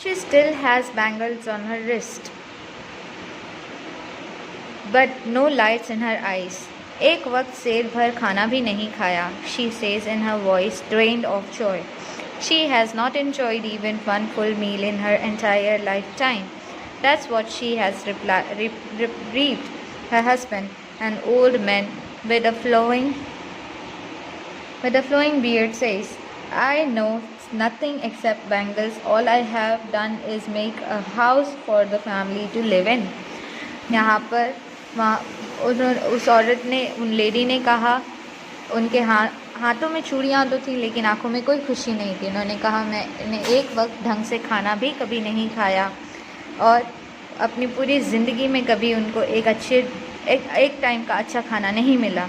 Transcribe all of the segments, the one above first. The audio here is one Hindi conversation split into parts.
She still has bangles on her wrist, but no lights in her eyes. एक वक्त सेर भर खाना भी नहीं खाया, she says in her voice drained of joy. She has not enjoyed even one full meal in her entire lifetime. That's what she has briefed her husband, an old man with a flowing beard, says, I know nothing except bangles. All I have done is make a house for the family to live in. यहाँ पर उस औरत ने, उन लेडी ने कहा, उनके हाथों में चूड़ियाँ तो थी लेकिन आंखों में कोई खुशी नहीं थी। उन्होंने कहा, मैंने एक वक्त ढंग से खाना भी कभी नहीं खाया और अपनी पूरी ज़िंदगी में कभी उनको एक टाइम का अच्छा खाना नहीं मिला।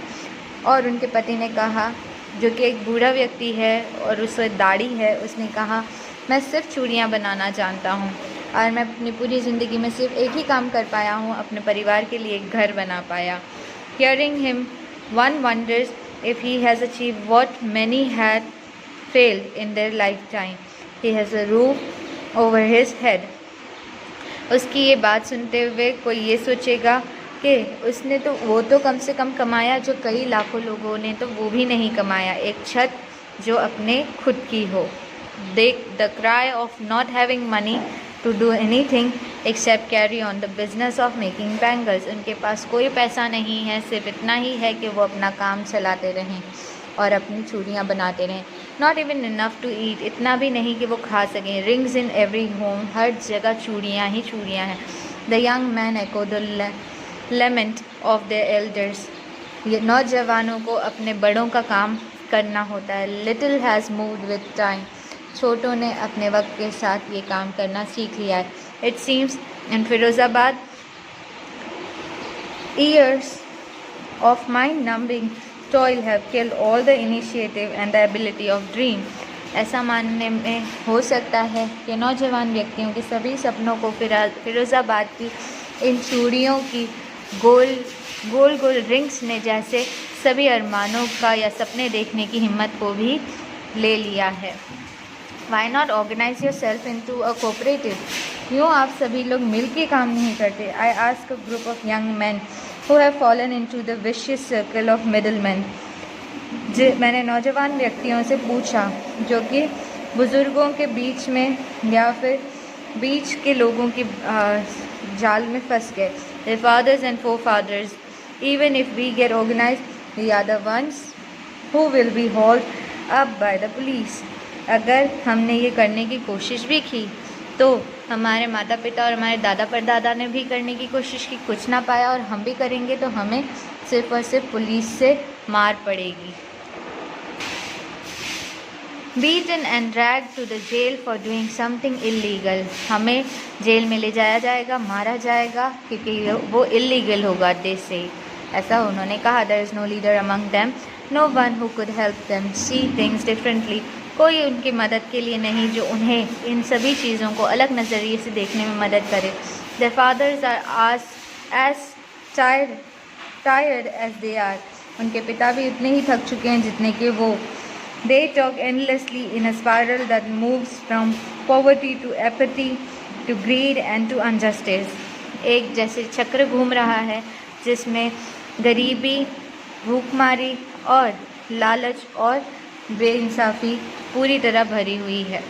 और उनके पति ने कहा, जो कि एक बूढ़ा व्यक्ति है और उसे दाढ़ी है, उसने कहा, मैं सिर्फ चूड़ियाँ बनाना जानता हूँ और मैं अपनी पूरी ज़िंदगी में सिर्फ एक ही काम कर पाया हूँ, अपने परिवार के लिए एक घर बना पाया। Hearing him, one wonders if he has achieved what many had failed in their lifetime. He has a roof over his head. उसकी ये बात सुनते हुए कोई ये सोचेगा कि उसने तो वो तो कम से कम कमाया जो कई लाखों लोगों ने तो वो भी नहीं कमाया, एक छत जो अपने खुद की हो। The cry of not having money to do anything except carry on the business of making bangles. उनके पास कोई पैसा नहीं है, सिर्फ इतना ही है कि वो अपना काम चलाते रहें और अपनी चूड़ियाँ बनाते रहें। Not even enough to eat, इतना भी नहीं कि वो खा सकें। Rings in every home, हर जगह चूड़ियाँ ही चूड़ियाँ हैं। The young man echoed the lament of their elders. ये नौजवानों को अपने बड़ों का काम करना होता है। Little has moved with time. छोटों ने अपने वक्त के साथ ये काम करना सीख लिया है। It seems in Firozabad, years of mind-numbing toil have killed all the initiative and the ability of dream. ऐसा मानने में हो सकता है कि नौजवान व्यक्तियों के सभी सपनों को फिरोज़ाबाद की इन चूड़ियों की गोल रिंग्स ने जैसे सभी अरमानों का या सपने देखने की हिम्मत को भी ले लिया है। Why not organize yourself into a cooperative? क्यों आप सभी लोग मिल के काम नहीं करते? I ask a group of young men who have fallen into the vicious circle of middlemen. मैंने नौजवान व्यक्तियों से पूछा जो कि बुज़ुर्गों के बीच में या फिर बीच के लोगों की जाल में फंस गए। Their fathers and forefathers, even if we get organized, we are the ones who will be hauled up by the police. अगर हमने ये करने की कोशिश भी की तो हमारे माता पिता और हमारे दादा परदादा ने भी करने की कोशिश की, कुछ ना पाया, और हम भी करेंगे तो हमें सिर्फ और सिर्फ पुलिस से मार पड़ेगी। Beaten and dragged to the jail for doing something illegal. हमें जेल में ले जाया जाएगा, मारा जाएगा क्योंकि वो इलीगल होगा, देश से। ऐसा उन्होंने कहा। There is no leader among them, no one who could help them see things differently. कोई उनकी मदद के लिए नहीं जो उन्हें इन सभी चीज़ों को अलग नज़रिए से देखने में मदद करे। Their fathers are as tired as they are. उनके पिता भी उतने ही थक चुके हैं जितने कि वो। They talk endlessly in a spiral that moves from poverty to apathy to greed and to injustice. एक जैसे चक्र घूम रहा है जिसमें गरीबी, भूखमारी और लालच और बेइंसाफ़ी पूरी तरह भरी हुई है।